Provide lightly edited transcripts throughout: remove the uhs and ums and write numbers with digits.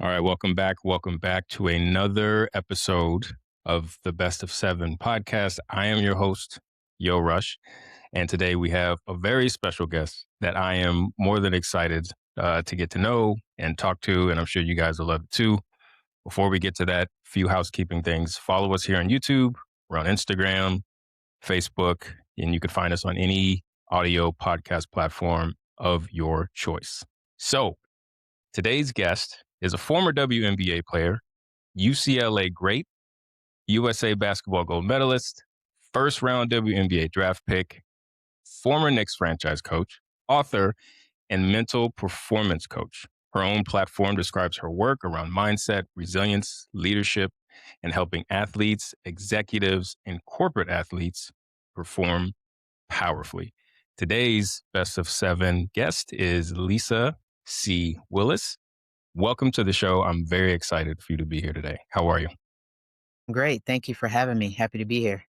All right, welcome back. Welcome back to another episode of the Best of Seven podcast. I am your host, Yo Rush, and today we have a very special guest that I am more than excited to get to know and talk to, and I'm sure you guys will love it too. Before we get to that, few housekeeping things. Follow us here on YouTube. We're on Instagram, Facebook, and you can find us on any audio podcast platform of your choice. So, today's guest is a former WNBA player, UCLA great, USA basketball gold medalist, first round WNBA draft pick, former Knicks franchise coach, author, and mental performance coach. Her own platform describes her work around mindset, resilience, leadership, and helping athletes, executives, and corporate athletes perform powerfully. Today's best of seven guest is Lisa C. Willis. Welcome to the show. I'm very excited for you to be here today. How are you? Great. Thank you for having me. Happy to be here.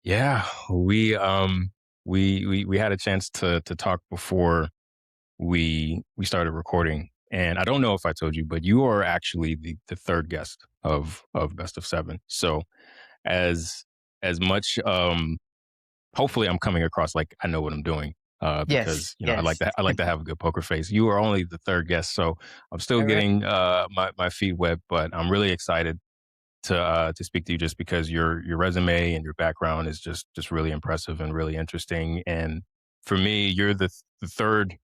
Yeah, we had a chance to talk before we started recording, and I don't know if I told you, but you are actually the third guest of Best of Seven. So as as much hopefully I'm coming across like I know what I'm doing. Yes. Because Yes. I like to have a good poker face. You are only the third guest, so I'm still All right. getting my feet wet, but I'm really excited to speak to you just because your resume and your background is just really impressive and really interesting. And for me, you're the third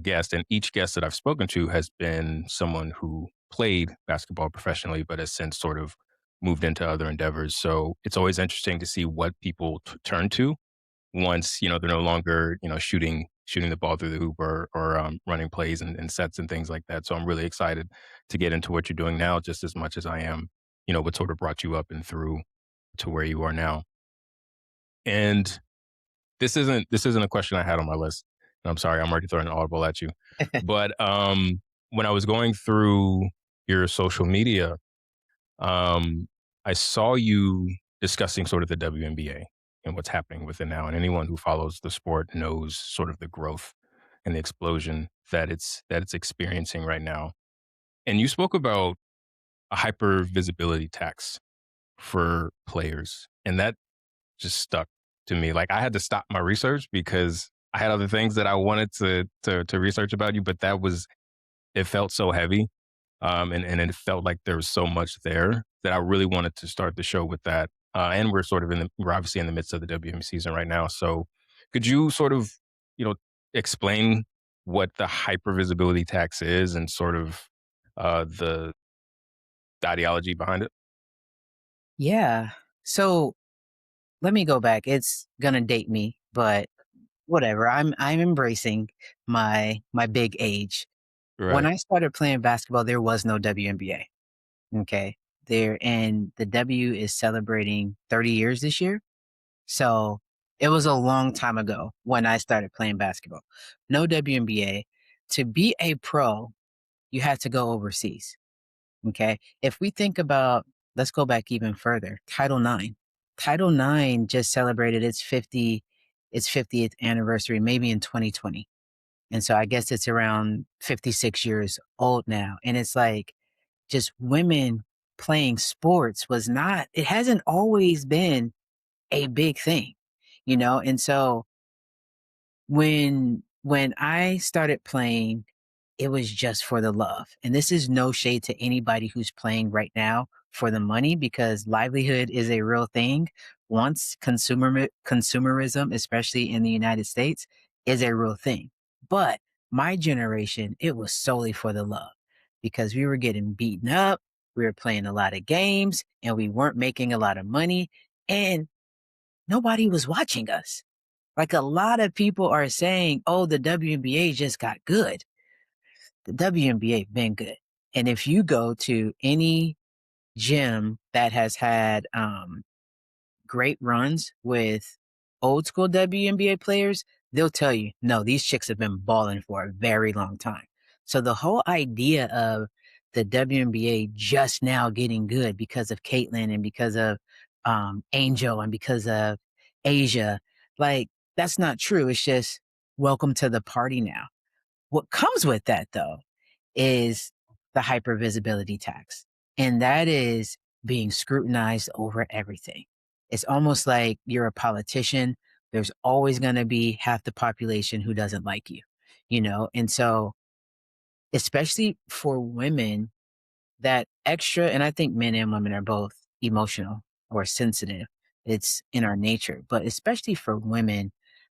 guest, and each guest that I've spoken to has been someone who played basketball professionally, but has since sort of moved into other endeavors. So it's always interesting to see what people turn to once they're no longer shooting the ball through the hoop or running plays and sets and things like that. So I'm really excited to get into what you're doing now, just as much as I am, what sort of brought you up and through to where you are now. And this isn't a question I had on my list. And I'm sorry, I'm already throwing an audible at you. But when I was going through your social media, um, I saw you discussing sort of the WNBA and what's happening with it now. And anyone who follows the sport knows sort of the growth and the explosion that it's experiencing right now. And you spoke about a hyper visibility tax for players, and that just stuck to me. Like I had to stop my research because I had other things that I wanted to research about you, but it felt so heavy. And it felt like there was so much there that I really wanted to start the show with that. And we're sort of we're obviously in the midst of the WM season right now. So could you sort of, you know, explain what the hypervisibility tax is and sort of the ideology behind it? Yeah. So let me go back. It's gonna date me, but whatever. I'm embracing my big age. When Right. I started playing basketball, there was no WNBA. Okay. And the W is celebrating 30 years this year. So it was a long time ago when I started playing basketball. No WNBA. To be a pro, you had to go overseas. Okay. If we think about, let's go back even further. Title IX. Title IX just celebrated its 50th anniversary, maybe in 2020. And so I guess it's around 56 years old now. And it's like just women playing sports was not, it hasn't always been a big thing, you know? And so when I started playing, it was just for the love. And this is no shade to anybody who's playing right now for the money because livelihood is a real thing. Once consumerism, especially in the United States, is a real thing. But my generation, it was solely for the love because we were getting beaten up, we were playing a lot of games, and we weren't making a lot of money, and nobody was watching us. Like a lot of people are saying, oh, the WNBA just got good. The WNBA been good. And if you go to any gym that has had great runs with old school WNBA players, they'll tell you, no, these chicks have been balling for a very long time. So the whole idea of the WNBA just now getting good because of Caitlyn and because of Angel and because of Asia, like that's not true. It's just welcome to the party now. What comes with that though is the hypervisibility tax. And that is being scrutinized over everything. It's almost like you're a politician. There's always going to be half the population who doesn't like you, you know? And so, especially for women, that extra, and I think men and women are both emotional or sensitive. It's in our nature, but especially for women,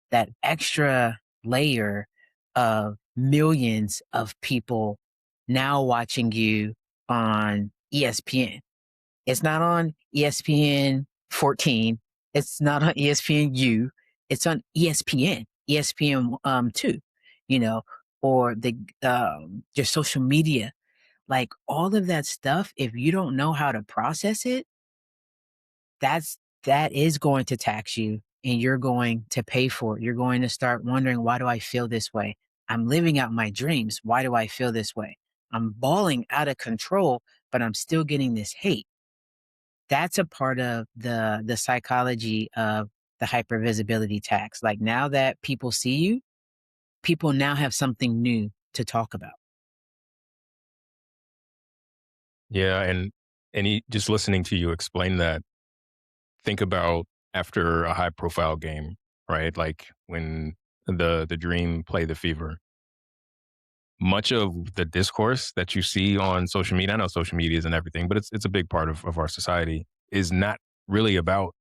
that extra layer of millions of people now watching you on ESPN. It's not on ESPN 14. It's not on ESPN U. It's on ESPN, ESPN 2, you know, or your social media, like all of that stuff. If you don't know how to process it, that is going to tax you and you're going to pay for it. You're going to start wondering, why do I feel this way? I'm living out my dreams. Why do I feel this way? I'm balling out of control, but I'm still getting this hate. That's a part of the psychology of the hypervisibility tax. Like now that people see you, people now have something new to talk about. Yeah, just listening to you explain that, think about after a high profile game, right? Like when the Dream play the Fever, much of the discourse that you see on social media, I know social media isn't everything, but it's a big part of our society, is not really about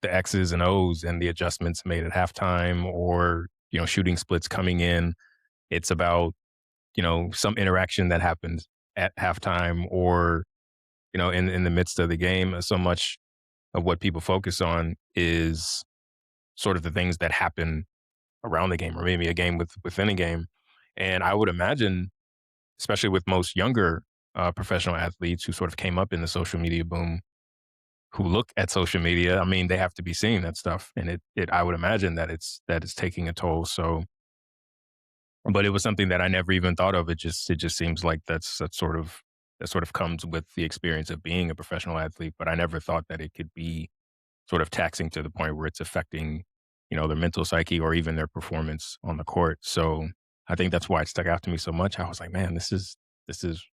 the X's and O's and the adjustments made at halftime or, shooting splits coming in. It's about, some interaction that happens at halftime or, in the midst of the game. So much of what people focus on is sort of the things that happen around the game or maybe a game within a game. And I would imagine, especially with most younger professional athletes who sort of came up in the social media boom, who look at social media, I mean, they have to be seeing that stuff, and I would imagine that it's taking a toll. So, but it was something that I never even thought of. It just seems like that sort of comes with the experience of being a professional athlete. But I never thought that it could be sort of taxing to the point where it's affecting, their mental psyche or even their performance on the court. So I think that's why it stuck out to me so much. I was like, man, this is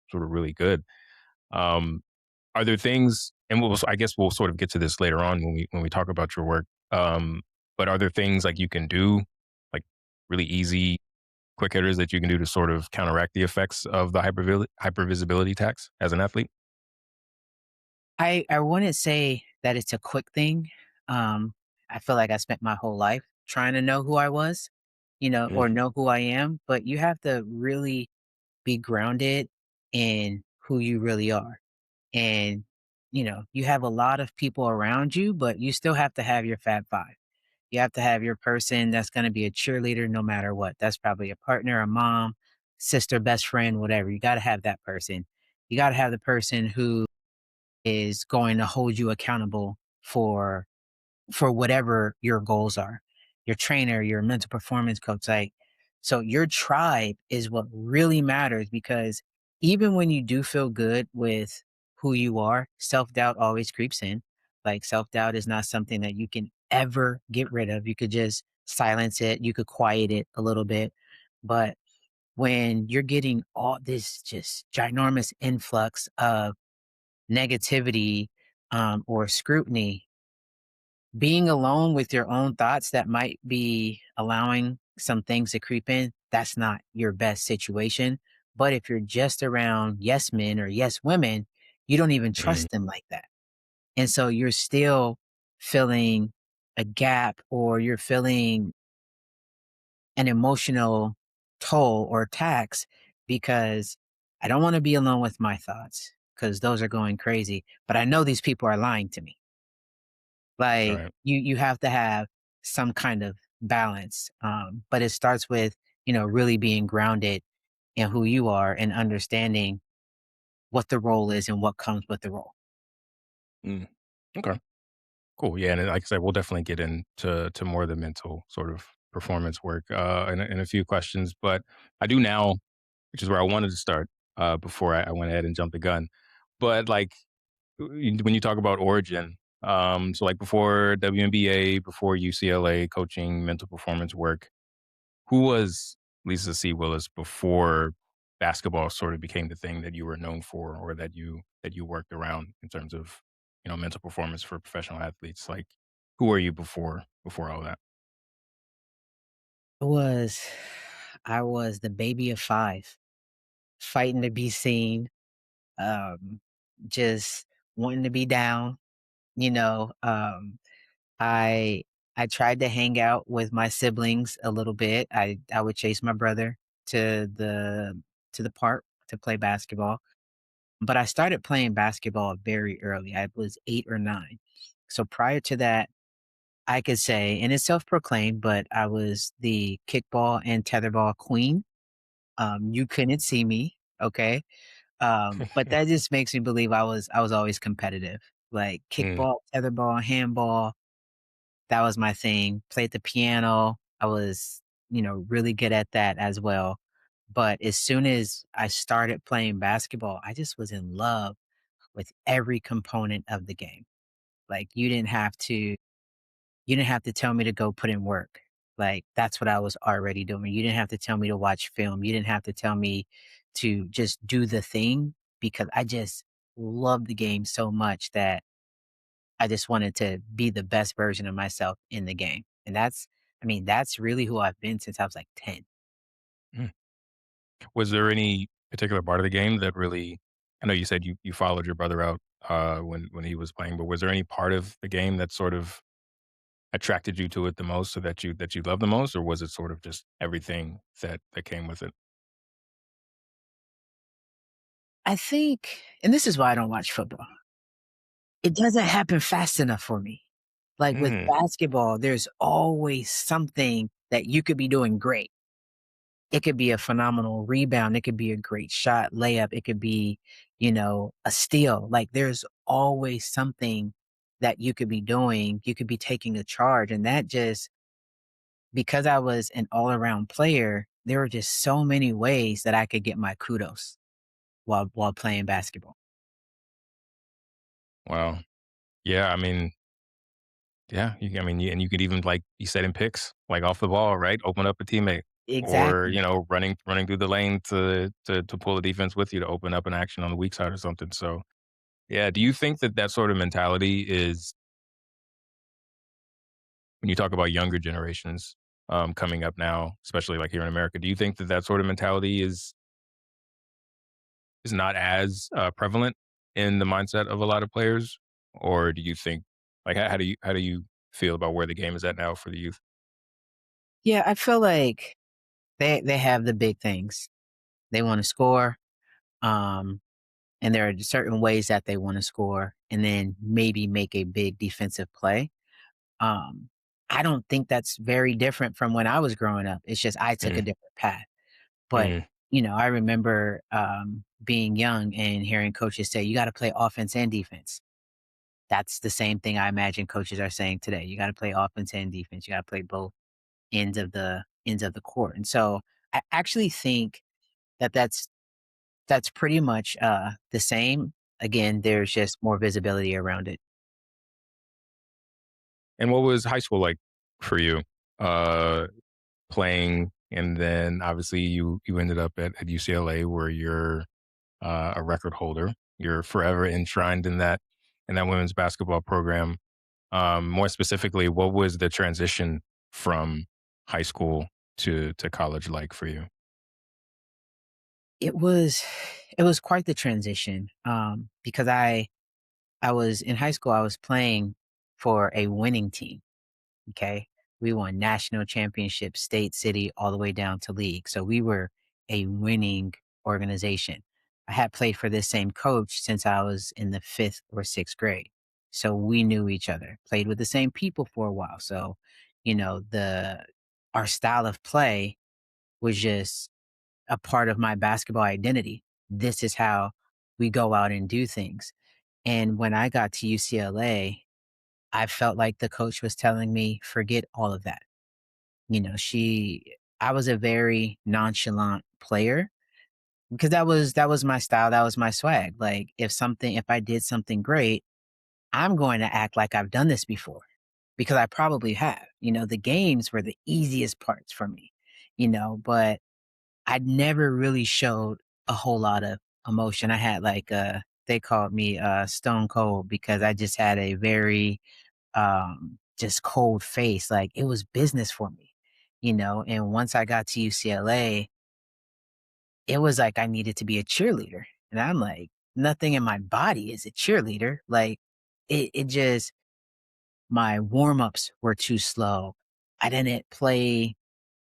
sort of really good. Um, are there things, and I guess we'll sort of get to this later on when we talk about your work. But are there things like you can do, like really easy, quick hitters that you can do to sort of counteract the effects of the hypervisibility tax as an athlete? I wouldn't say that it's a quick thing. Um, I feel like I spent my whole life trying to know who I was, Mm, or know who I am, but you have to really be grounded in who you really are. And, you have a lot of people around you, but you still have to have your Fab Five. You have to have your person that's going to be a cheerleader no matter what. That's probably a partner, a mom, sister, best friend, whatever. You got to have that person. You got to have the person who is going to hold you accountable for whatever your goals are. Your trainer, your mental performance coach, like, so your tribe is what really matters, because even when you do feel good with who you are, self-doubt always creeps in. Like self-doubt is not something that you can ever get rid of. You could just silence it, you could quiet it a little bit. But when you're getting all this just ginormous influx of negativity, or scrutiny, being alone with your own thoughts that might be allowing some things to creep in, that's not your best situation. But if you're just around yes men or yes women, you don't even mm, trust them like that. And so you're still feeling a gap, or you're feeling an emotional toll or tax, because I don't want to be alone with my thoughts because those are going crazy. But I know these people are lying to me. Like right. you have to have some kind of balance. But it starts with, really being grounded in who you are and understanding what the role is and what comes with the role. Mm. Okay. Cool. Yeah, and like I said, we'll definitely get into more of the mental sort of performance work in a few questions. But I do now, which is where I wanted to start before I went ahead and jumped the gun. But like when you talk about origin, so like before WNBA, before UCLA, coaching mental performance work, who was Lisa C. Willis before? basketball sort of became the thing that you were known for or that you worked around in terms of, mental performance for professional athletes? Like, who were you before all that? It was I was the baby of 5, fighting to be seen, um, just wanting to be down, you know, I I tried to hang out with my siblings a little bit. I would chase my brother to the park to play basketball, but I started playing basketball very early. I was 8 or 9. So prior to that, I could say, and it's self-proclaimed, but I was the kickball and tetherball queen. You couldn't see me, okay? But that just makes me believe I was always competitive. Like Mm, kickball, tetherball, handball, that was my thing. Played the piano. I was, really good at that as well. But as soon as I started playing basketball, I just was in love with every component of the game. Like you didn't have to tell me to go put in work. Like that's what I was already doing. You didn't have to tell me to watch film. You didn't have to tell me to just do the thing because I just love the game so much that I just wanted to be the best version of myself in the game. And that's really who I've been since I was like 10. mm. Was there any particular part of the game that really I know you said you followed your brother out, when he was playing, but was there any part of the game that sort of attracted you to it the most so that you love the most, or was it sort of just everything that came with it? I think, and this is why I don't watch football. It doesn't happen fast enough for me. Like with Mm, basketball, there's always something that you could be doing great. It could be a phenomenal rebound. It could be a great shot, layup. It could be, a steal. Like there's always something that you could be doing. You could be taking a charge. And that just, because I was an all around player, there were just so many ways that I could get my kudos while playing basketball. wow. Yeah, I mean, yeah, and you could even, like you said in picks, like off the ball, right? Open up a teammate or, Exactly. running through the lane to pull the defense with you to open up an action on the weak side or something. So, yeah, do you think that that sort of mentality is when you talk about younger generations, coming up now, especially like here in America, do you think that that sort of mentality is not as, prevalent in the mindset of a lot of players? Or do you think like, how do you feel about where the game is at now for the youth? Yeah, I feel like they have the big things. They want to score. Um, and there are certain ways that they want to score and then maybe make a big defensive play. Um, I don't think that's very different from when I was growing up. It's just I took a Mm, different path. But, mm, I remember being young and hearing coaches say, you got to play offense and defense. That's the same thing I imagine coaches are saying today. You got to play offense and defense. You got to play both ends of the court. And so I actually think that that's pretty much the same. Again, there's just more visibility around it. and what was high school like for you? Uh, Playing and then obviously you ended up at UCLA where you're, a record holder. You're forever enshrined in that women's basketball program. More specifically, what was the transition from high school to college like for you? It was it was quite the transition because I was in high school. I was playing for a winning team. Okay. We won national championships, state, city, all the way down to league. So we were a winning organization. I had played for this same coach since I was in the fifth or sixth grade. So we knew each other, played with the same people for a while. So, the our style of play was just a part of my basketball identity. This is how we go out and do things. And when I got to UCLA, I felt like the coach was telling me, forget all of that. I was a very nonchalant player because that was my style. That was my swag. Like if I did something great, I'm going to act like I've done this before because I probably have. The games were the easiest parts for me, but I never really showed a whole lot of emotion. I had like they called me stone cold because I just had a very just cold face. Like it was business for me, you know. And once I got to UCLA, it was like I needed to be a cheerleader. And I'm like, nothing in my body is a cheerleader. Like it just my warm-ups were too slow. I didn't play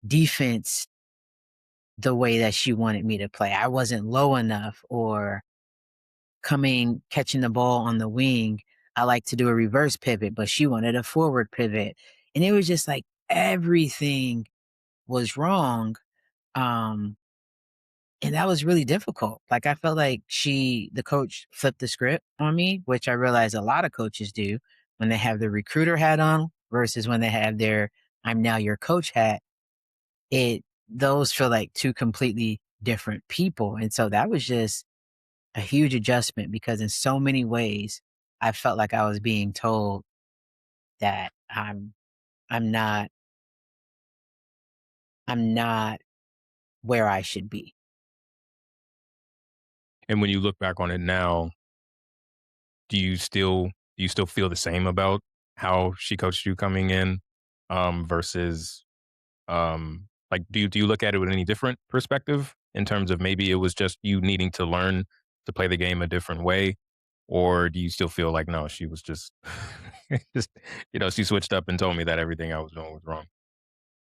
defense the way that she wanted me to play. I wasn't low enough or catching the ball on the wing. I like to do a reverse pivot, but she wanted a forward pivot. And it was just like everything was wrong. Um, and that was really difficult. Like I felt like the coach flipped the script on me, which I realize a lot of coaches do when they have the recruiter hat on versus when they have their I'm now your coach hat. It those feel like two completely different people. And so that was just a huge adjustment because in so many ways I felt like I was being told that I'm not I'm not where I should be. And when you look back on it now, do you still feel the same about how she coached you coming in, versus, like, do you look at it with any different perspective in terms of maybe it was just you needing to learn to play the game a different way? Or do you still feel like, no, she was just just, she switched up and told me that everything I was doing was wrong?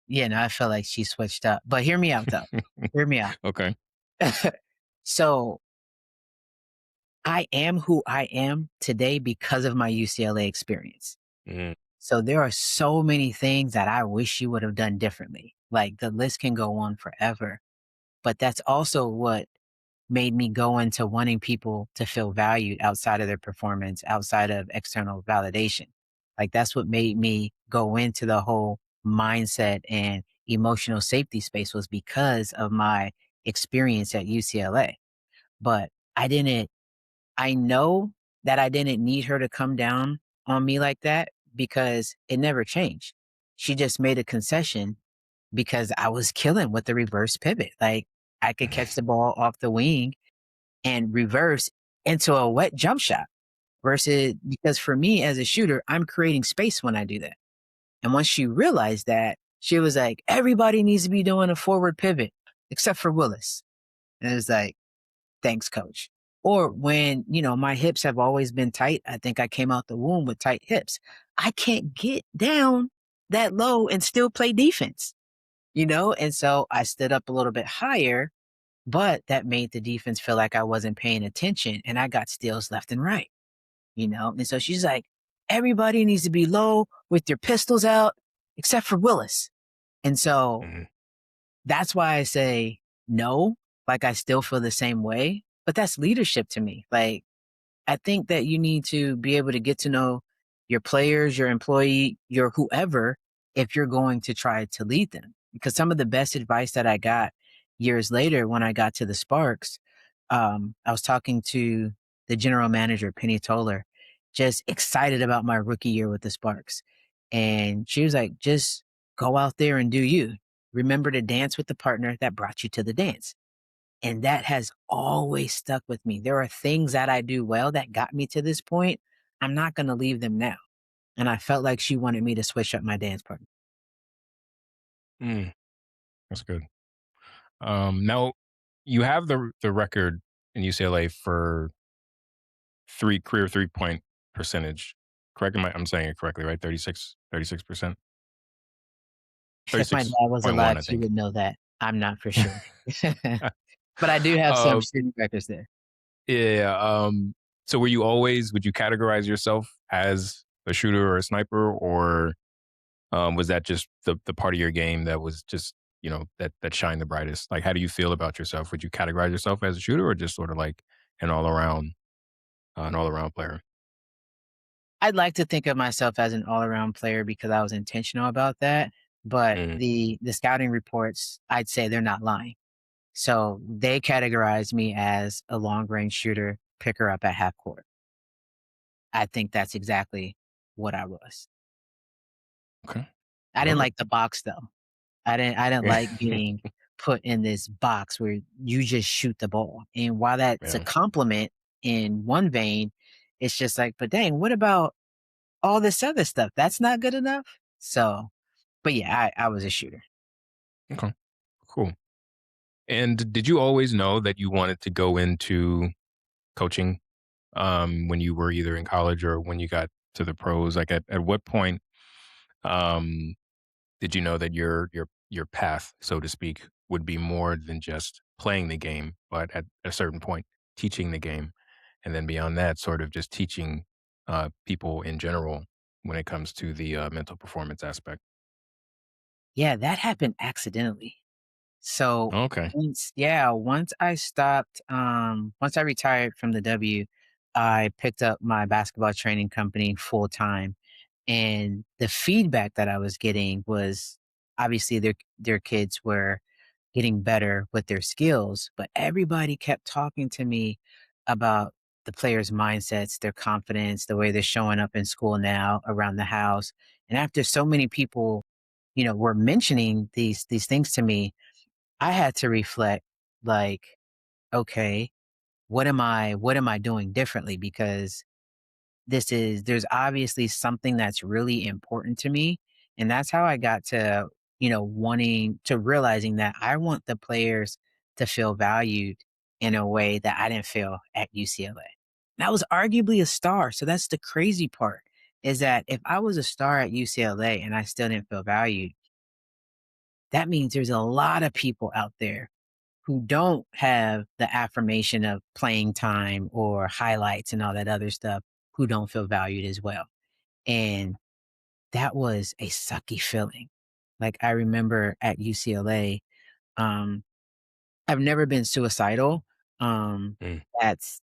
Yeah, no, I felt like she switched up. But hear me out though. Hear me out. Okay. So I am who I am today because of my UCLA experience. Mhm. So there are so many things that I wish you would have done differently. Like the list can go on forever. But that's also what made me go into wanting people to feel valued outside of their performance, outside of external validation. Like that's what made me go into the whole mindset and emotional safety space was because of my experience at UCLA. But I know that I didn't need her to come down on me like that because it never changed. She just made a concession because I was killing with the reverse pivot. Like I could catch the ball off the wing and reverse into a wet jump shot versus because for me as a shooter, I'm creating space when I do that. And once she realized that, she was like, everybody needs to be doing a forward pivot except for Willis. And it was like, thanks, coach. Or when, my hips have always been tight. I think I came out the womb with tight hips. I can't get down that low and still play defense, And so I stood up a little bit higher, but that made the defense feel like I wasn't paying attention and I got steals left and right. And so she's like, everybody needs to be low with your pistols out except for Willis. And so Mhm. that's why I say no. Like I still feel the same way, but that's leadership to me. Like I think that you need to be able to get to know your players, your employee, your whoever, if you're going to try to lead them. Because some of the best advice that I got years later when I got to the Sparks, I was talking to the general manager, Penny Toller, just excited about my rookie year with the Sparks. And she was like, just go out there and do you. Remember to dance with the partner that brought you to the dance. And that has always stuck with me. There are things that I do well that got me to this point. I'm not going to leave them now. And I felt like she wanted me to switch up my dance partner. Mm, that's good. Now you have the record in UCLA for career 3-point percentage. Correct? I'm saying it correctly, right? 36%? If my dad was 36.1, alive, I he think. would know that. I'm not for sure. But I do have some Uh, shooting records there. yeah. So would you categorize yourself as a shooter or a sniper, or was that just the part of your game that was just, that shined the brightest? Like, how do you feel about yourself? Would you categorize yourself as a shooter or just sort of like an all around, an all around player? I'd like to think of myself as an all-around player because I was intentional about that, but Mm, the scouting reports, I'd say they're not lying. So they categorize me as a long-range shooter, picker up at half court. I think that's exactly what I was. okay. I didn't Love it. like the box though. I didn't Yeah. like being put in this box where you just shoot the ball. And while that's a Yeah. compliment in one vein, it's just like, but dang, what about all this other stuff? That's not good enough. So, but yeah, I was a shooter. Okay. Cool. And did you always know that you wanted to go into coaching when you were either in college or when you got to the pros? Like at what point um, did you know that your path, so to speak, would be more than just playing the game, but at a certain point, teaching the game, and then beyond that, sort of just teaching people in general when it comes to the mental performance aspect? Yeah, that happened accidentally. So Okay. once I stopped, once I retired from the W, I picked up my basketball training company full time. And the feedback that I was getting was obviously their kids were getting better with their skills, but everybody kept talking to me about the players' mindsets, their confidence, the way they're showing up in school now, around the house. And after so many people, were mentioning these things to me, I had to reflect like, okay, what am I doing differently? Because there's obviously something that's really important to me. And that's how I got to, wanting to realizing that I want the players to feel valued in a way that I didn't feel at UCLA. And I was arguably a star. So that's the crazy part, is that if I was a star at UCLA and I still didn't feel valued, that means there's a lot of people out there who don't have the affirmation of playing time or highlights and all that other stuff, who don't feel valued as well. And that was a sucky feeling. Like, I remember at UCLA, um, I've never been suicidal. Um, Mm. that's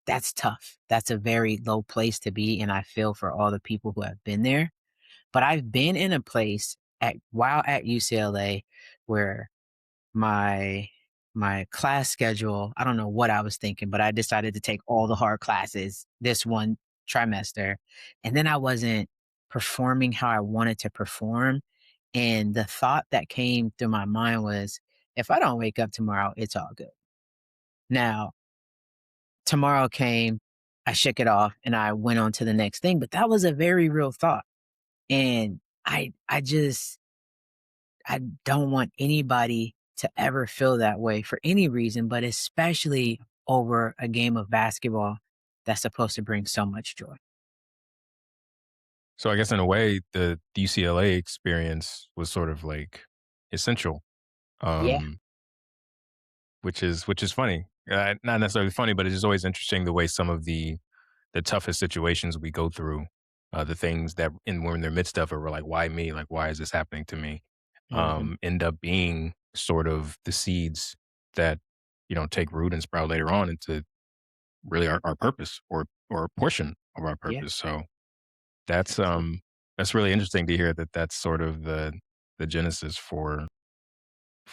that's tough. That's a very low place to be, and I feel for all the people who have been there. But I've been in a place at while at UCLA where my my class schedule, I don't know what I was thinking, but I decided to take all the hard classes this one trimester, and then I wasn't performing how I wanted to perform, and the thought that came through my mind was, if I don't wake up tomorrow, it's all good. Now, tomorrow came, I shook it off and I went on to the next thing, but that was a very real thought. And I don't want anybody to ever feel that way for any reason, but especially over a game of basketball that's supposed to bring so much joy. So I guess in a way, the UCLA experience was sort of like essential, Yeah. um, which is funny. Not necessarily funny, but it's just always interesting the way some of the toughest situations we go through, the things that in we're in the midst of it, we're like, why me? Like, why is this happening to me? Mhm. End up being sort of the seeds that take root and sprout later on into really our purpose or a portion of our Yeah. purpose. So that's Absolutely. that's really interesting to hear that that's sort of the genesis for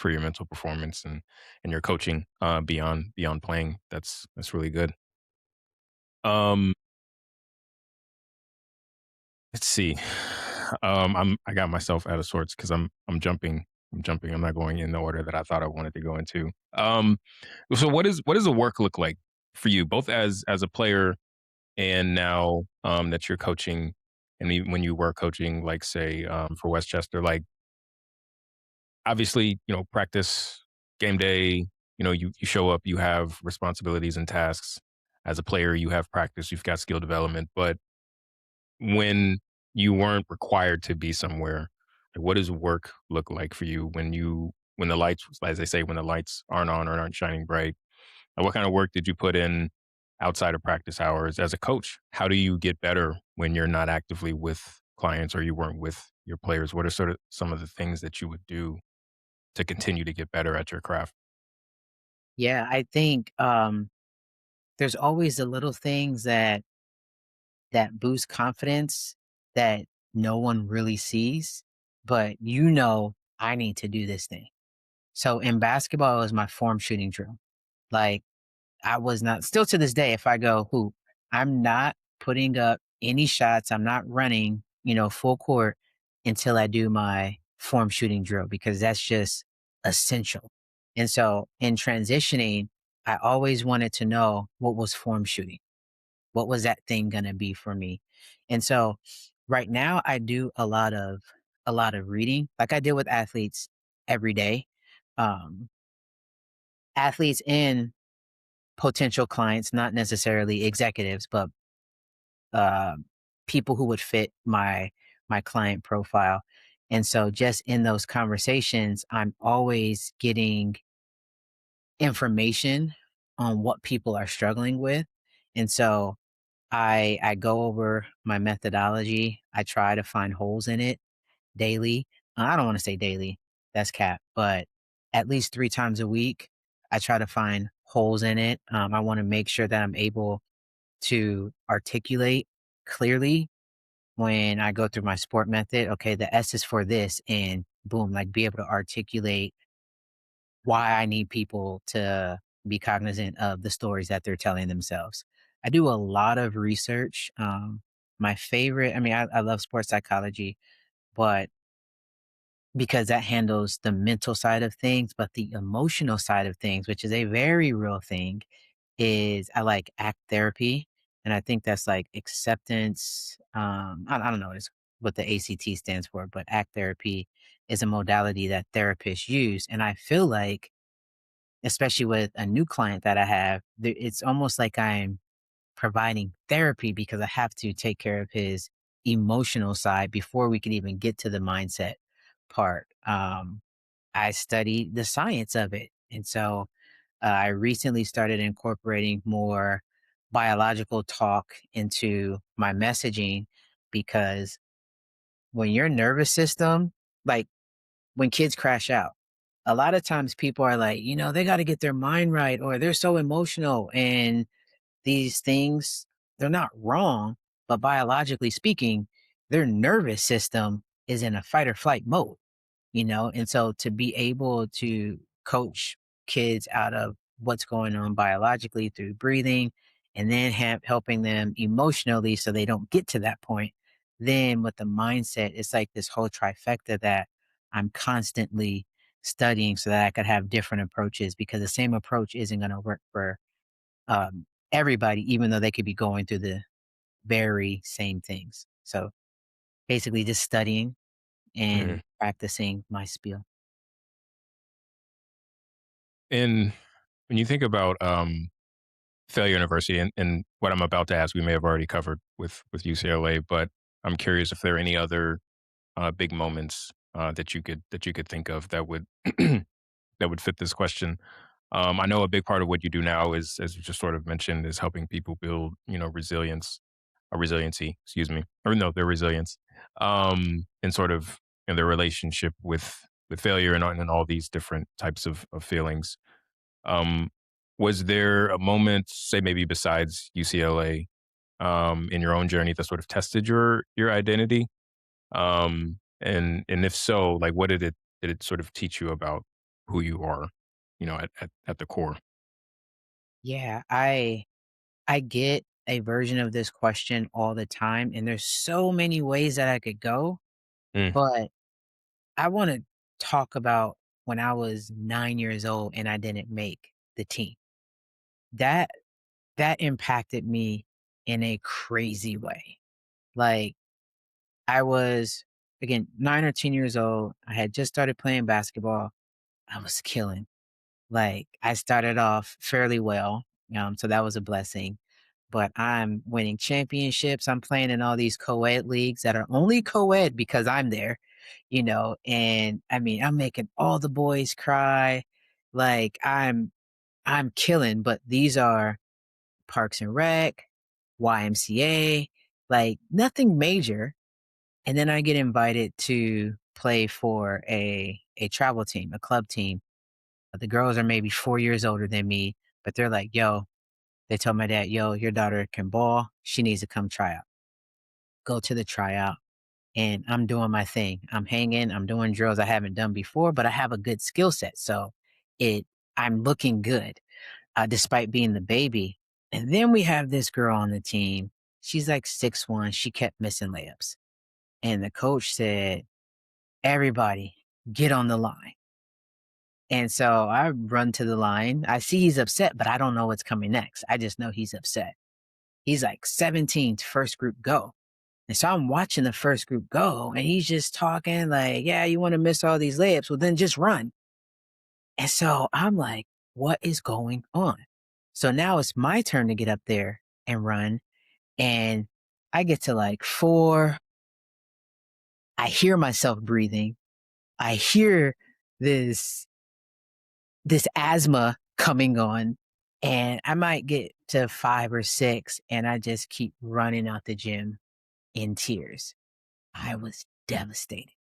your mental performance and your coaching beyond playing. That's really good. Um, let's see. I got myself out of sorts because I'm jumping. I'm jumping. I'm not going in the order that I thought I wanted to go into. So what does the work look like for you, both as a player and now that you're coaching, and even when you were coaching, like say for Westchester, like obviously practice, game day, you show up, you have responsibilities and tasks. As a player, you have practice, you've got skill development, but when you weren't required to be somewhere, like, what does work look like for you when the lights, as they say, when the lights aren't on or aren't shining bright? And what kind of work did you put in outside of practice hours as a coach? How do you get better when you're not actively with clients or you weren't with your players? What are sort of some of the things that you would do to continue to get better at your craft? Yeah, I think there's always the little things that boost confidence that no one really sees, but I need to do this thing. So in basketball, it was my form shooting drill. Like, I was not, still to this day, if I go hoop, I'm not putting up any shots. I'm not running, full court until I do my form shooting drill, because that's just essential. And so in transitioning, I always wanted to know what was form shooting. What was that thing gonna be for me? And so right now I do a lot of reading, like I deal with athletes every day. Um, Athletes and potential clients, not necessarily executives, but um, people who would fit my client profile. And so just in those conversations, I'm always getting information on what people are struggling with. And so I go over my methodology. I try to find holes in it daily. I don't want to say daily, that's cap, but at least 3 times a week, I try to find holes in it. I want to make sure that I'm able to articulate clearly when I go through my sport method. Okay, the S is for this, and boom, like be able to articulate why I need people to be cognizant of the stories that they're telling themselves. I do a lot of research. My favorite, I mean, I love sports psychology, but because that handles the mental side of things, but the emotional side of things, which is a very real thing, is I like ACT therapy. And I think that's like acceptance. I don't know what the ACT stands for, but ACT therapy is a modality that therapists use. And I feel like, especially with a new client that I have, it's almost like I'm providing therapy because I have to take care of his emotional side before we can even get to the mindset part. I studied the science of it. And so I recently started incorporating more biological talk into my messaging because when your nervous system, like when kids crash out, a lot of times people are like, they got to get their mind right or they're so emotional. And these things, they're not wrong, but biologically speaking, their nervous system is in a fight or flight mode, and so to be able to coach kids out of what's going on biologically through breathing and then helping them emotionally so they don't get to that point, then with the mindset, it's like this whole trifecta that I'm constantly studying so that I could have different approaches because the same approach isn't going to work for everybody, even though they could be going through the very same things. So basically, just studying Mhm. and practicing my spiel. And when you think about Failure University and what I'm about to ask, we may have already covered with UCLA, but I'm curious if there are any other big moments that you could think of that would that would fit this question. I know a big part of what you do now is, as you just sort of mentioned, is helping people build, resilience, or resiliency, excuse me, or no, their resilience, and sort of in their relationship with failure and all these different types of feelings. Um, was there a moment, say maybe besides UCLA, in your own journey that sort of tested your identity? And if so, like what did it sort of teach you about who you are, at the core? Yeah, I get a version of this question all the time, and there's so many ways that I could go, Mm, but I want to talk about when I was 9 years old and I didn't make the team. That that impacted me in a crazy way. Like I was again 9 or 10 years old. I had just started playing basketball. I was killing. Like, I started off fairly well, so that was a blessing, but I'm winning championships, I'm playing in all these co-ed leagues that are only co-ed because I'm there, and, I mean, I'm making all the boys cry, like, I'm killing, but these are Parks and Rec, YMCA, like, nothing major, and then I get invited to play for a travel team, a club team. The girls are maybe 4 years older than me, but they're like, "Yo," they told my dad, "Yo, your daughter can ball. She needs to come try out." Go to the tryout, and I'm doing my thing. I'm hanging, I'm doing drills I haven't done before, but I have a good skill set, so it I'm looking good, despite being the baby. And then we have this girl on the team. She's like 6'1". She kept missing layups, and the coach said, "Everybody, get on the line." And so I run to the line. I see he's upset, but I don't know what's coming next. I just know he's upset. He's like 17th, first group go. And so I'm watching the first group go, and he's just talking like, yeah, you want to miss all these layups. Well, then just run. And so I'm like, what is going on? So now it's my turn to get up there and run. And I get to like four. I hear myself breathing. I hear this this asthma coming on, and I might get to five or six, and I just keep running out the gym in tears. I was devastated.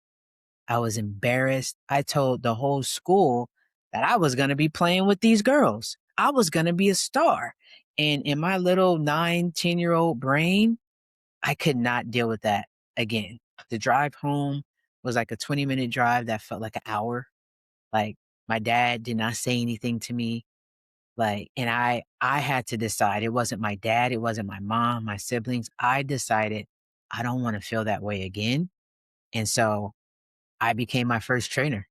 I was embarrassed. I told the whole school that I was going to be playing with these girls. I was going to be a star. And in my little 9, 10-year-old brain, I could not deal with that again. The drive home was like a 20-minute drive that felt like an hour. Like my dad did not say anything to me. Like, and I had to decide. It wasn't my dad, it wasn't my mom, my siblings. I decided I don't want to feel that way again. And so I became my first trainer.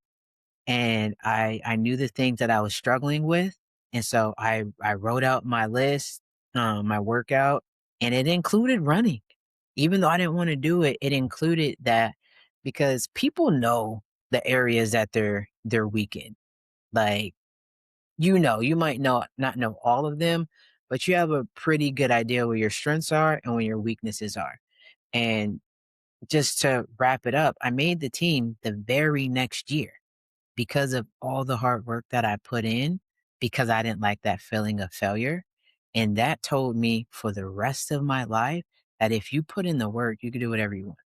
And I knew the things that I was struggling with. And so I wrote out my list, my workout, and it included running. Even though I didn't want to do it, it included that because people know the areas that they're weak in. Like, you might not know all of them, but you have a pretty good idea where your strengths are and where your weaknesses are. And just to wrap it up, I made the team the very next year because of all the hard work that I put in, because I didn't like that feeling of failure. And that told me for the rest of my life that if you put in the work, you can do whatever you want.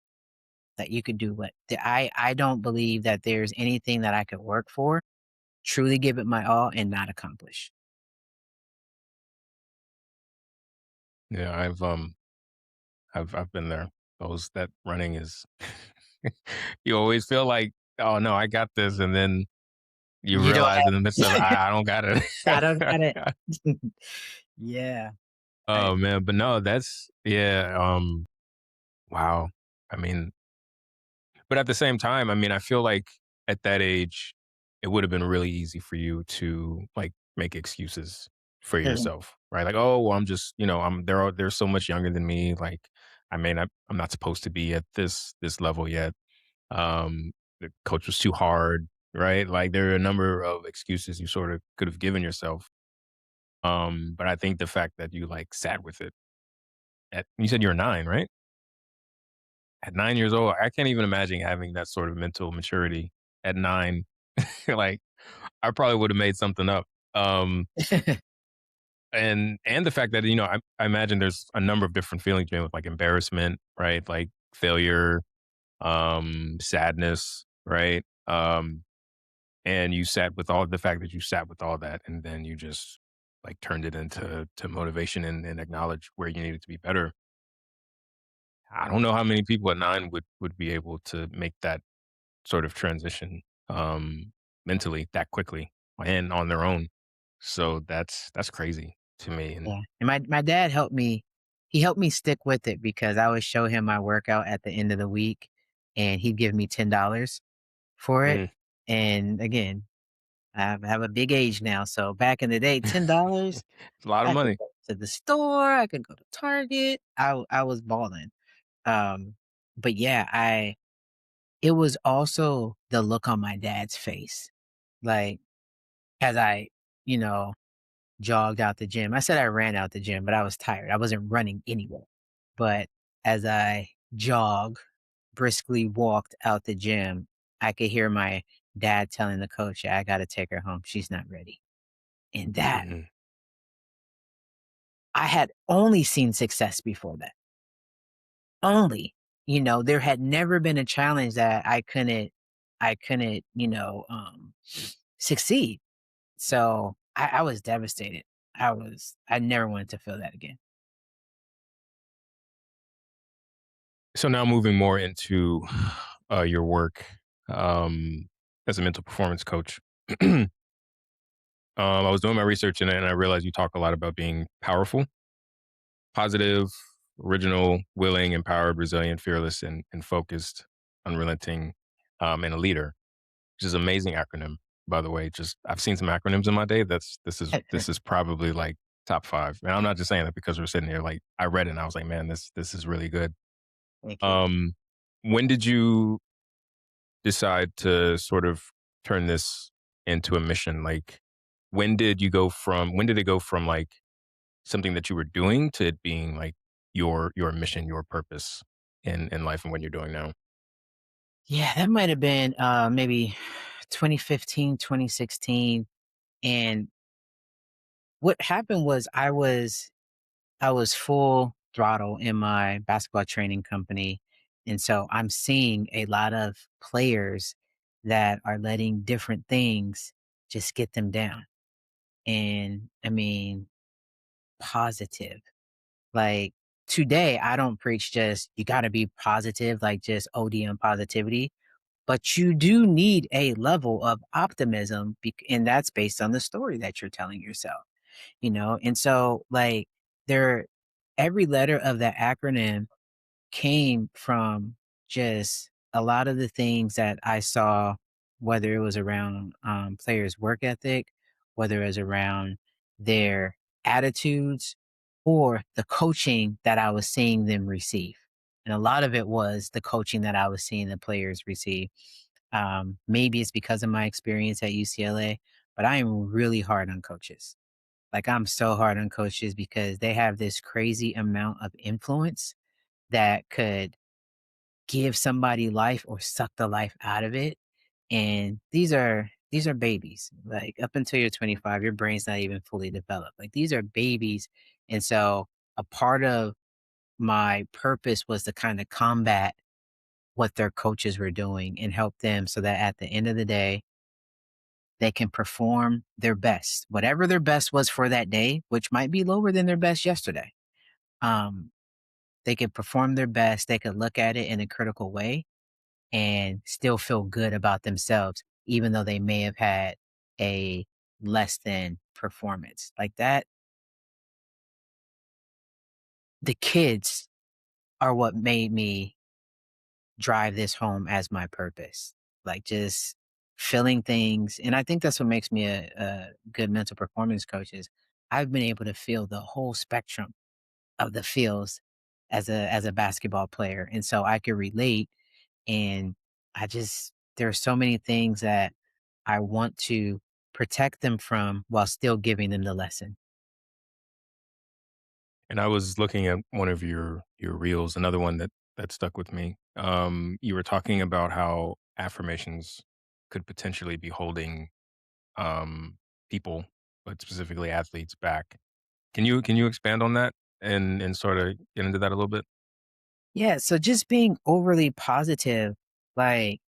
That you could do I don't believe that there's anything that I could work for, truly give it my all and not accomplish. Yeah, I've been there. Those that running is you always feel like, "Oh, no, I got this," and then you You don't realize in the midst of it, have I don't got it." I don't got it. Yeah. I Oh, man, but no, that's yeah, wow. I mean, but at the same time, I mean, I feel like at that age, it would have been really easy for you to, like, make excuses for Mhm. yourself, right? Like, "Oh, well, I'm just, they're so much younger than me, like, I'm not supposed to be at this level yet." The coach was too hard, right? Like, there are a number of excuses you sort of could have given yourself. But I think the fact that you, like, sat with it you said you were 9, right? At 9 years old, I can't even imagine having that sort of mental maturity at 9. Like, I probably would have made something up. Um, and the fact that, I imagine there's a number of different feelings, with like embarrassment, right? Like failure, sadness, right? And you sat with all the fact that you sat with all that, and then you just like turned it into motivation and acknowledge where you needed to be better. I don't know how many people at 9 would be able to make that sort of transition, mentally that quickly and on their own. So that's crazy to me. And Yeah, and my dad helped me he helped me stick with it because I would show him my workout at the end of the week, and he'd give me $10 for it, mm, and again, I have a big age now, so back in the day, $10, it's a lot of I could money. go to the store, I could go to Target, I was balling, um, but yeah, I it was also the look on my dad's face, like, as I, you know jogged out the gym. I said I ran out the gym, but I was tired. I wasn't running anywhere. But as I briskly walked out the gym, I could hear my dad telling the coach, "Yeah, I got to take her home. She's not ready." And that Mhm. I had only seen success before that. Only, there had never been a challenge that I couldn't, succeed. So I was devastated. I never wanted to feel that again. So now moving more into your work, um, as a mental performance coach. I was doing my research and I realized you talk a lot about being powerful, positive, original, willing, empowered, resilient, fearless, and focused, unrelenting, and a leader, which is an amazing acronym. by the way. Just I've seen some acronyms in my day. This is probably like top 5. And I'm not just saying that because we're sitting here. Like I read it and I was like, man, this is really good. Thank you. Um, when did you decide to sort of turn this into a mission? Like when did it go from like something that you were doing to it being like your mission, your purpose in life and what you're doing now? Yeah, that might have been maybe 2015, 2016. And what happened was I was full throttle in my basketball training company. And so I'm seeing a lot of players that are letting different things just get them down. And I mean, positive. Like today, I don't preach just you got to be positive, like just ODM positivity, but you do need a level of optimism. And that's based on the story that you're telling yourself, you know? And so, like, there, every letter of that acronym came from just a lot of the things that I saw, whether it was around players' work ethic, whether it was around their attitudes, or the coaching that I was seeing them receive. And a lot of it was the coaching that I was seeing the players receive. Maybe it's because of my experience at UCLA, but I am really hard on coaches. Like, I'm so hard on coaches because they have this crazy amount of influence that could give somebody life or suck the life out of it. And these are babies. Like up until you're 25, your brain's not even fully developed. Like these are babies. And so a part of my purpose was to kind of combat what their coaches were doing and help them so that at the end of the day, they can perform their best, whatever their best was for that day, which might be lower than their best yesterday. Um, they could perform their best. They could look at it in a critical way and still feel good about themselves, even though they may have had a less than performance. Like that, the kids are what made me drive this home as my purpose. Like just feeling things. And I think that's what makes me a good mental performance coach is I've been able to feel the whole spectrum of the feels as a basketball player. And so I could relate and there are so many things that I want to protect them from while still giving them the lesson. And I was looking at one of your reels, another one that stuck with me. You were talking about how affirmations could potentially be holding um, people, but specifically athletes, back. Can you expand on that and sort of get into that a little bit? Yeah, so just being overly positive, like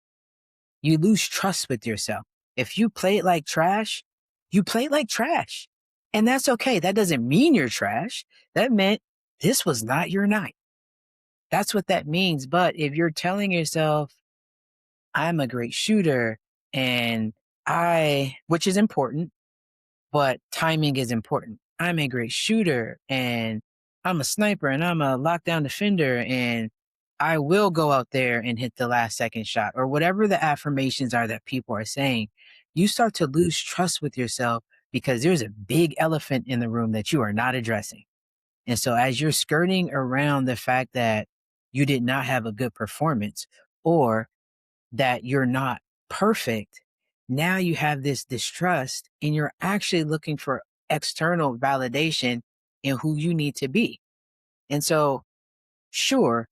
you lose trust with yourself. If you play it like trash, you play it like trash. And that's okay. That doesn't mean you're trash. That meant this was not your night. That's what that means. But if you're telling yourself, I'm a great shooter and which is important, but timing is important. I'm a great shooter and I'm a sniper and I'm a lockdown defender and I will go out there and hit the last second shot or whatever the affirmations are that people are saying. You start to lose trust with yourself because there's a big elephant in the room that you are not addressing. And so as you're skirting around the fact that you did not have a good performance or that you're not perfect, now you have this distrust and you're actually looking for external validation in who you need to be. And so, sure,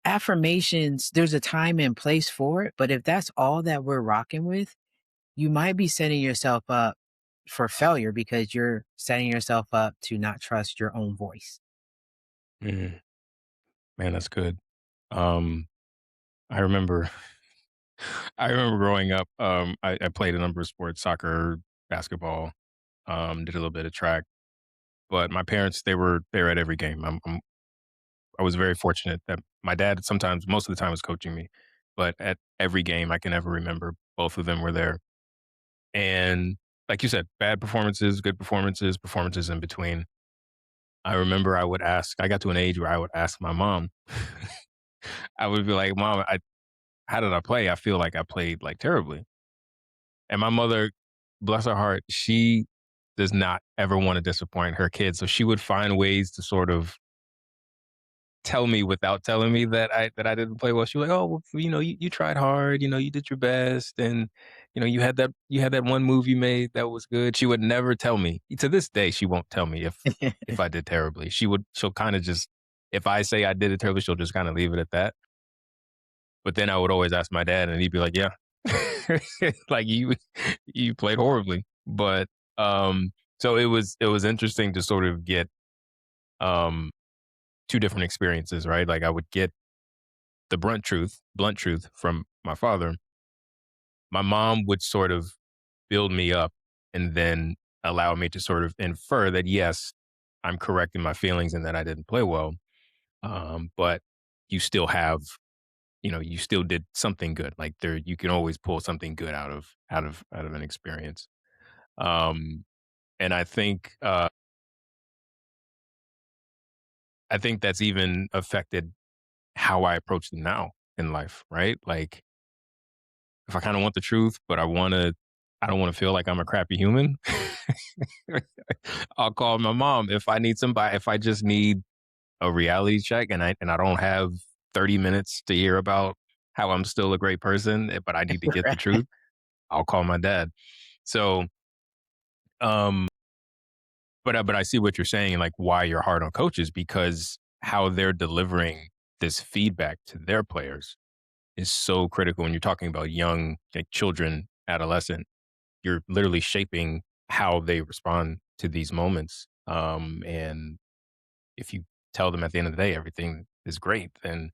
affirmations, there's a time and place for it. But if that's all that we're rocking with, you might be setting yourself up for failure because you're setting yourself up to not trust your own voice. Mhm. Man, that's good. Um, I remember I remember growing up, I played a number of sports, soccer, basketball, did a little bit of track, but my parents, they were at every game. I was very fortunate that my dad sometimes, most of the time, was coaching me, but at every game I can ever remember, both of them were there. And like you said, bad performances, good performances, performances in between. I remember I got to an age where I would ask my mom, I would be like, "Mom, how did I play? I feel like I played like terribly." And my mother, bless her heart, she does not ever want to disappoint her kids. So she would find ways to sort of tell me without telling me that I didn't play well. She was like, "Oh, well, you tried hard. You did your best, and you had that one move you made that was good." She would never tell me. To this day, she won't tell me if I did terribly. She'll kind of just, if I say I did it terribly, she'll just kind of leave it at that. But then I would always ask my dad, and he'd be like, "Yeah, like you played horribly." But so it was interesting to sort of get um two different experiences, right? Like I would get the blunt truth from my father. My mom would sort of build me up and then allow me to sort of infer that yes, I'm correct in my feelings and that I didn't play well. But you still have, you still did something good. Like there, you can always pull something good out of an experience. Um, and I think that's even affected how I approach them now in life, right? Like if I kind of want the truth, but I don't want to feel like I'm a crappy human. I'll call my mom if I need somebody. If I just need a reality check, and I don't have 30 minutes to hear about how I'm still a great person, but I need to get the Right. truth. I'll call my dad. So, um, but I see what you're saying, like why you're hard on coaches because how they're delivering this feedback to their players is so critical when you're talking about young, like children, adolescent. You're literally shaping how they respond to these moments. And if you tell them at the end of the day everything is great, then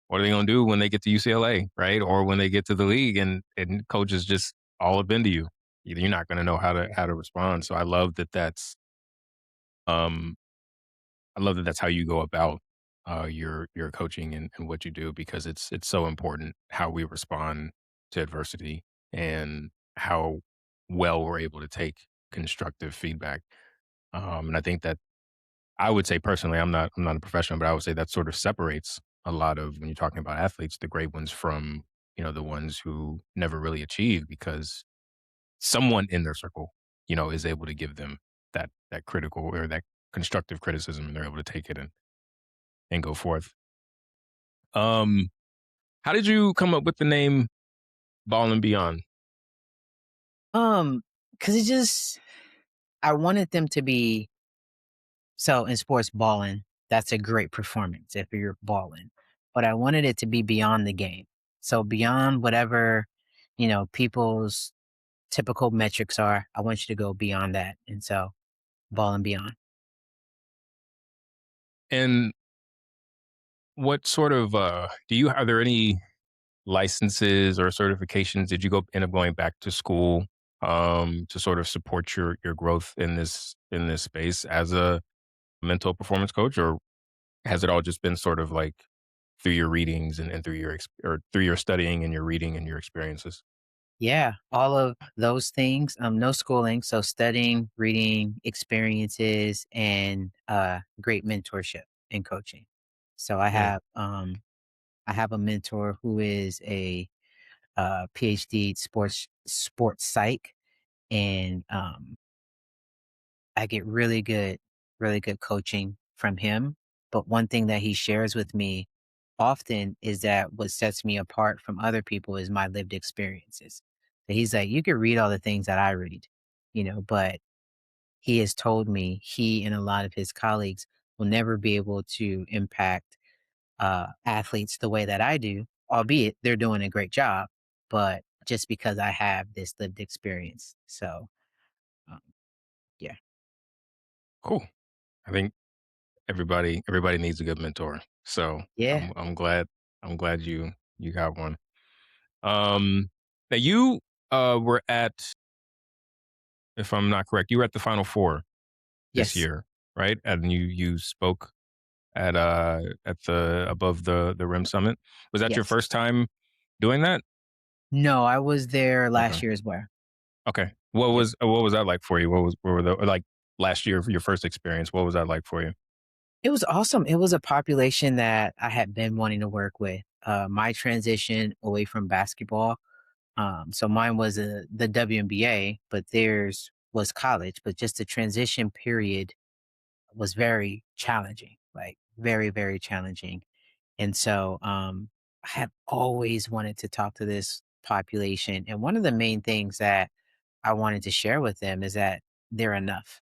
what are they going to do when they get to UCLA, right? Or when they get to the league and coach is just all up into you? You're not going to know how to respond. So um I love that that's how you go about your coaching and what you do because it's so important how we respond to adversity and how well we're able to take constructive feedback. And I think that I would say personally, I'm not a professional, but I would say that sort of separates a lot of when you're talking about athletes, the great ones from the ones who never really achieve because someone in their circle, is able to give them that critical or that constructive criticism, and they're able to take it and go forth. Um, how did you come up with the name Ball and Beyond? Um, because it just I wanted them to be so in sports balling, that's a great performance if you're balling. But I wanted it to be beyond the game. So beyond whatever, people's typical metrics are, I want you to go beyond that. And so ball and beyond. And what sort of are there any licenses or certifications? Did you go end up going back to school to sort of support your growth in this space as a mental performance coach, or has it all just been sort of like through your readings and through or through your studying and your reading and your experiences? Yeah, all of those things. No schooling, so studying, reading, experiences, and great mentorship and coaching. So Yeah. I have a mentor who is a PhD sports psych, and I get really good coaching from him. But one thing that he shares with me often is that what sets me apart from other people is my lived experiences. So he's like, you can read all the things that I read, but he has told me he and a lot of his colleagues will never be able to impact athletes the way that I do, albeit they're doing a great job, but just because I have this lived experience. So, um, yeah. Cool. I think everybody needs a good mentor. So Yeah. I'm glad you got one. Um, Now you were at, if I'm not correct, you were at the Final Four this Yes. year, right? And you spoke at the above the Rim Summit. Was that your Yes. first time doing that? No, I was there last Okay. year as well. Okay. What Yep. was what was that like for you? What were the like last year for your first experience? What was that like for you? It was awesome. It was a population that I had been wanting to work with. My transition away from basketball So mine was the WNBA, but theirs was college. But just the transition period was very challenging, like very, very challenging. And so I have always wanted to talk to this population. And one of the main things that I wanted to share with them is that they're enough.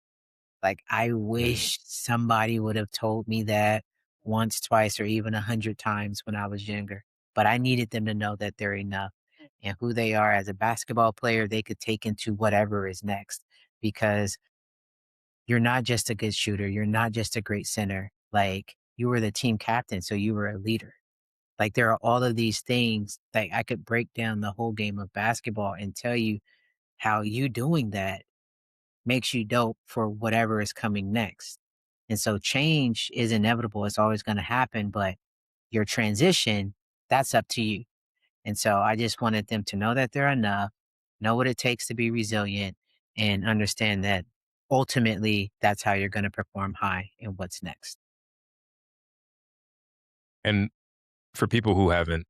Like, I Mm. wish somebody would have told me that once, twice, or even 100 times when I was younger, but I needed them to know that they're enough and who they are as a basketball player, they could take into whatever is next because you're not just a good shooter, you're not just a great center. Like, you were the team captain, so you were a leader. Like, there are all of these things, like, I could break down the whole game of basketball and tell you how you doing that makes you dope for whatever is coming next. And so change is inevitable. It's always going to happen, but your transition, that's up to you. And so I just wanted them to know that they're enough, know what it takes to be resilient, and understand that ultimately that's how you're going to perform high and what's next. And for people who haven't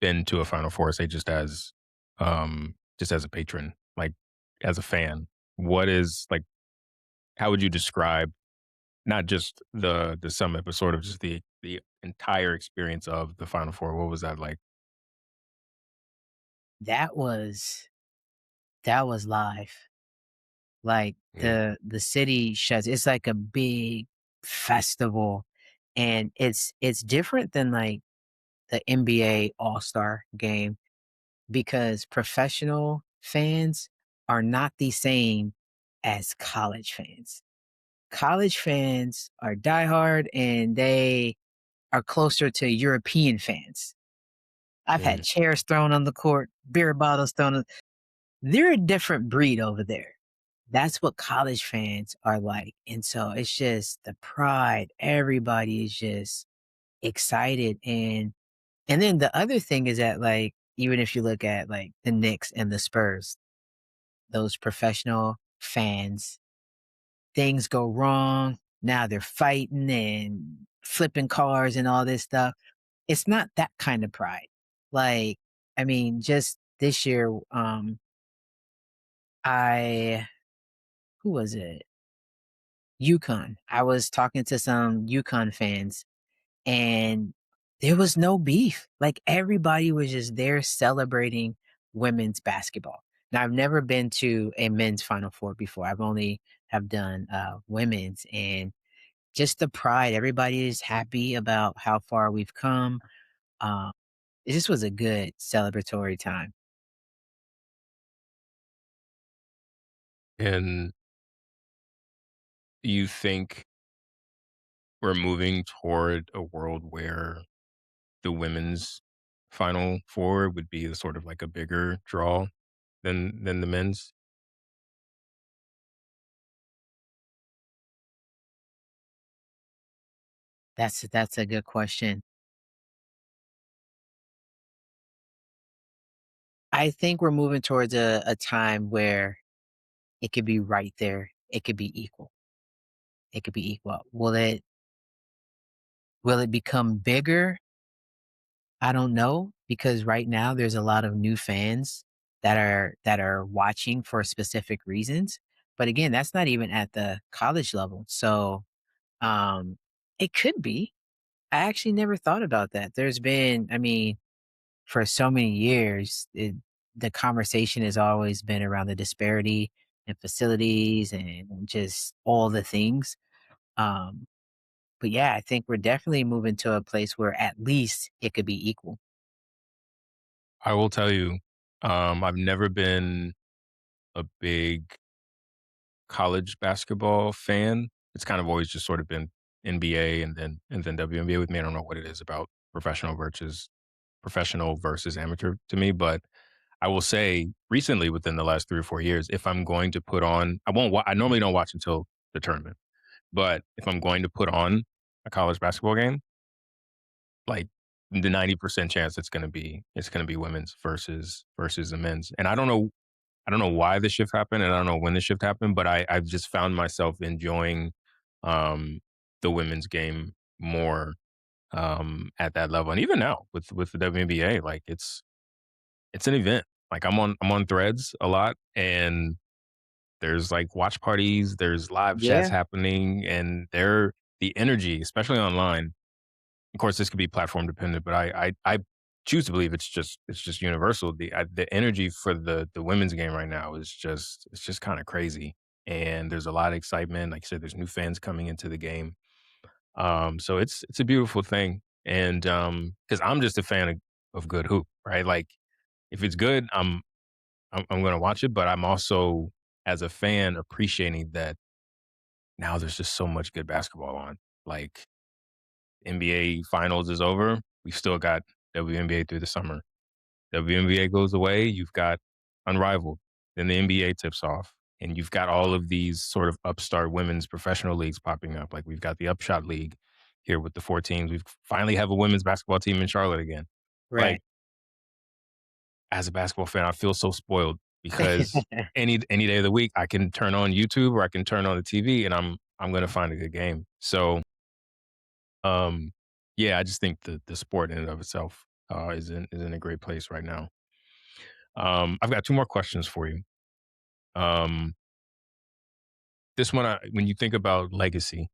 been to a Final Four, say just as a patron, like as a fan, what is like how would you describe not just the summit, but sort of just the entire experience of the Final Four? What was that like? That was that was live. Like Mm, the city shuts. It's like a big festival, and it's different than like the NBA All-Star game because professional fans are not the same as college fans. College fans are diehard and they are closer to European fans. I've had mm. chairs thrown on the court, beer bottles thrown on. They're a different breed over there. That's what college fans are like. And so it's just the pride. Everybody is just excited and then the other thing is that, like, even if you look at, like, the Knicks and the Spurs, those professional fans, things go wrong, now they're fighting and flipping cars and all this stuff. It's not that kind of pride. Like, I mean, just this year, I who was it? UConn. I was talking to some UConn fans and there was no beef. Like everybody was just there celebrating women's basketball. Now I've never been to a men's Final Four before. I've only have done women's and just the pride. Everybody is happy about how far we've come. Um, it just was a good celebratory time. And you think we're moving toward a world where the women's Final Four would be sort of like a bigger draw than the men's? That's a good question. I think we're moving towards a time where it could be right there. It could be equal. It could be equal. Will it become bigger? I don't know because right now there's a lot of new fans that are watching for specific reasons. But again, that's not even at the college level. So um it could be. I actually never thought about that. There's been, I mean, for so many years, the conversation has always been around the disparity in facilities and just all the things. Um, but yeah, I think we're definitely moving to a place where at least it could be equal. I will tell you, I've never been a big college basketball fan. It's kind of always just sort of been NBA and then WNBA with me. I don't know what it is about professional versus amateur to me, but I will say recently within the last 3 or 4 years, if I'm going to put on I normally don't watch until the tournament, but if I'm going to put on a college basketball game, like the 90% chance it's gonna be women's versus the men's. And I don't know why the shift happened, and I don't know when the shift happened, but I've just found myself enjoying um, the women's game more at that level. And even now with the WNBA, like it's an event. Like I'm on Threads a lot, and there's like watch parties, there's live chats Yeah, happening, and the energy, especially online. Of course, this could be platform dependent, but I choose to believe it's just universal. The energy for the women's game right now is just kind of crazy, and there's a lot of excitement. Like I said, there's new fans coming into the game, so it's a beautiful thing, and because I'm just a fan of good hoop, right? Like if it's good, I'm gonna watch it, but I'm also as a fan appreciating that now there's just so much good basketball on. Like NBA finals is over. We've still got WNBA through the summer. WNBA goes away, you've got Unrivaled. Then the NBA tips off, and you've got all of these sort of upstart women's professional leagues popping up. Like we've got the Upshot League here with the 4 teams. We finally have a women's basketball team in Charlotte again. right. Like as a basketball fan, I feel so spoiled because any day of the week I can turn on YouTube or I can turn on the TV and I'm gonna find a good game. So um yeah, I just think the sport in and of itself is in a great place right now. I've got two more questions for you. Um this one when you think about legacy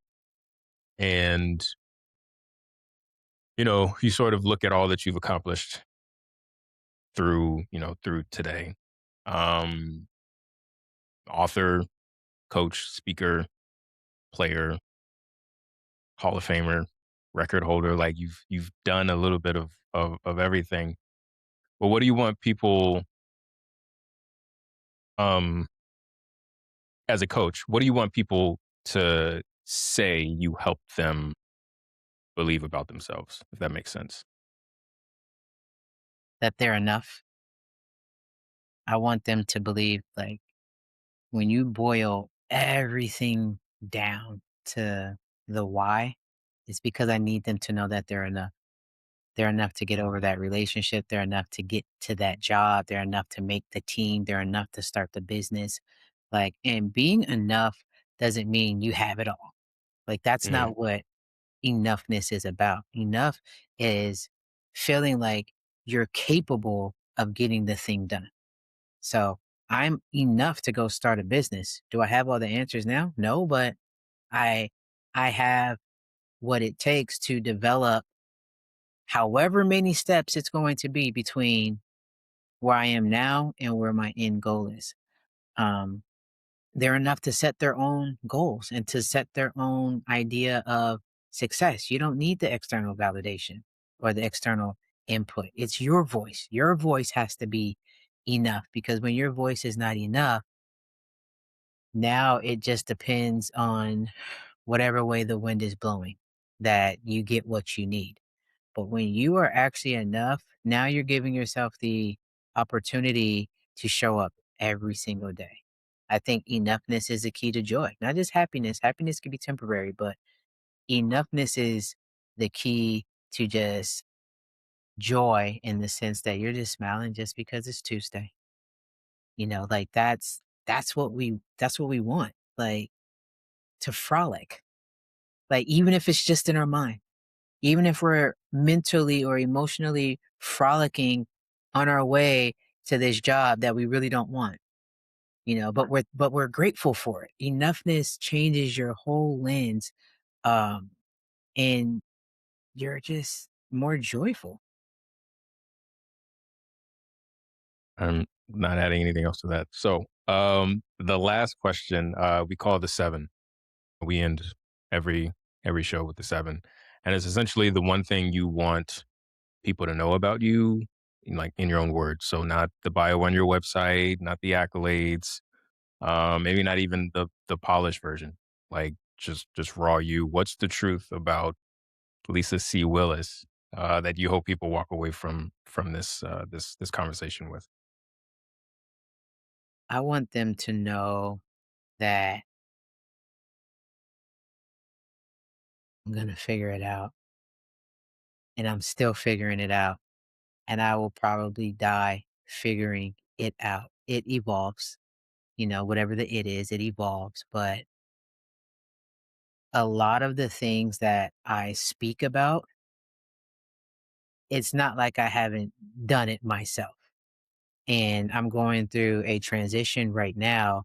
and you sort of look at all that you've accomplished through today. Um Author, coach, speaker, player, Hall of Famer, record holder, like you've done a little bit of everything. But what do you want people um as a coach, what do you want people to say you helped them believe about themselves, if that makes sense? That they're enough. I want them to believe, like, when you boil everything down to the why, it's because I need them to know that they're enough. They're enough to get over that relationship. They're enough to get to that job. They're enough to make the team. They're enough to start the business. Like, and being enough doesn't mean you have it all. Like, that's Mhm. not what enoughness is about. Enough is feeling like you're capable of getting the thing done. So I'm enough to go start a business. Do I have all the answers now? No, but I I have what it takes to develop however many steps it's going to be between where I am now and where my end goal is. Um, they're enough to set their own goals and to set their own idea of success. You don't need the external validation or the external input. It's your voice. Your voice has to be enough because when your voice is not enough, now it just depends on whatever way the wind is blowing that you get what you need. But when you are actually enough, now you're giving yourself the opportunity to show up every single day. I think enoughness is the key to joy, not just happiness. Happiness can be temporary, but enoughness is the key to just joy in the sense that you're just smiling just because it's Tuesday. Like that's what we want. Like to frolic. Like even if it's just in our mind. Even if we're mentally or emotionally frolicking on our way to this job that we really don't want, but we're grateful for it. Enoughness changes your whole lens, um, and you're just more joyful. I'm not adding anything else to that. So, the last question, we call the 7. We end every every show with the 7, and it's essentially the one thing you want people to know about you, like, in your own words. So not the bio on your website, not the accolades, maybe not even the polished version, like, just raw you. What's the truth about Lisa C. Willis, that you hope people walk away from this conversation with? I want them to know that I'm gonna figure it out, and I'm still figuring it out, and I will probably die figuring it out. It evolves, whatever the it is, it evolves, but a lot of the things that I speak about, it's not like I haven't done it myself. and I'm going through a transition right now.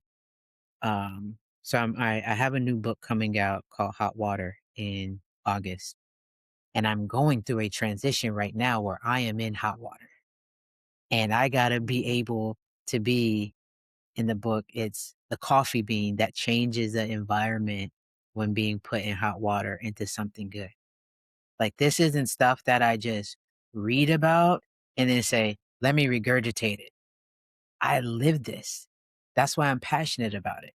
I have a new book coming out called Hot Water in August, and I'm going through a transition right now where I am in hot water, and I gotta be able to be in the book. It's the coffee bean that changes the environment when being put in hot water into something good. Like, this isn't stuff that I just read about and then say, let me regurgitate it. I live this. That's why I'm passionate about it.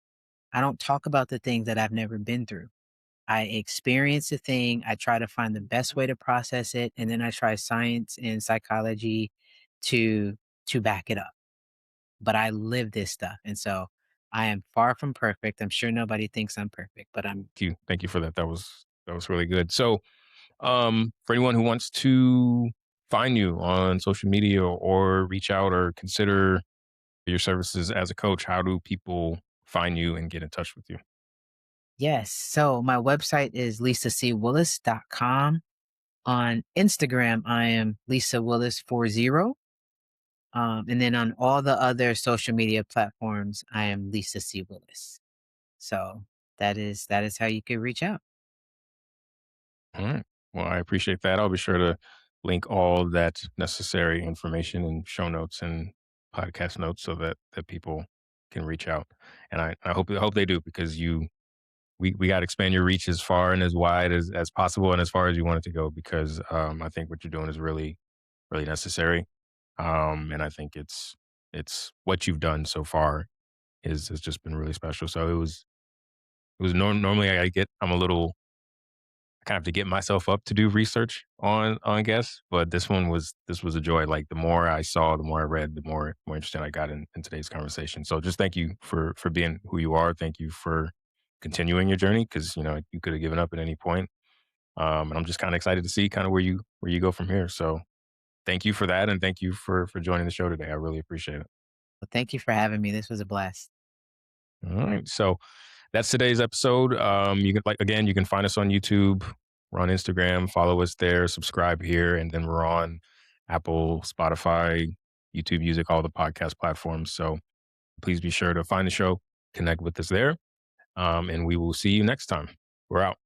I don't talk about the things that I've never been through. I experience the thing, I try to find the best way to process it, and then I try science and psychology to back it up. But I live this stuff. And so I am far from perfect. I'm sure nobody thinks I'm perfect, but I'm Thank you for that. That was really good. So, for anyone who wants to find you on social media or reach out or consider your services as a coach, how do people find you and get in touch with you? yes. So my website is lisacwillis.com. On Instagram, I am Lisa Willis 40. And then on all the other social media platforms, I am Lisa C. Willis. So that is how you can reach out. All right. Well, I appreciate that. I'll be sure to link all that necessary information in show notes and podcast notes so that people can reach out. And I hope they do because we got to expand your reach as far and as wide as possible and as far as you want it to go because I think what you're doing is really necessary. And I think it's what you've done so far is has just been really special. So it was normally I'm a little I kind of have to get myself up to do research on guests, but this was a joy. Like the more I saw, the more I read, the more interested I got in today's conversation. So just thank you for being who you are. Thank you for continuing your journey because you could have given up at any point. And I'm just kind of excited to see kind of where you go from here. So thank you for that, and thank you for joining the show today. I really appreciate it. Well, thank you for having me. This was a blast. All right, so that's today's episode. You can you can find us on YouTube. We're on Instagram. Follow us there. Subscribe here, and then we're on Apple, Spotify, YouTube Music, all the podcast platforms. So please be sure to find the show, connect with us there, and we will see you next time. We're out.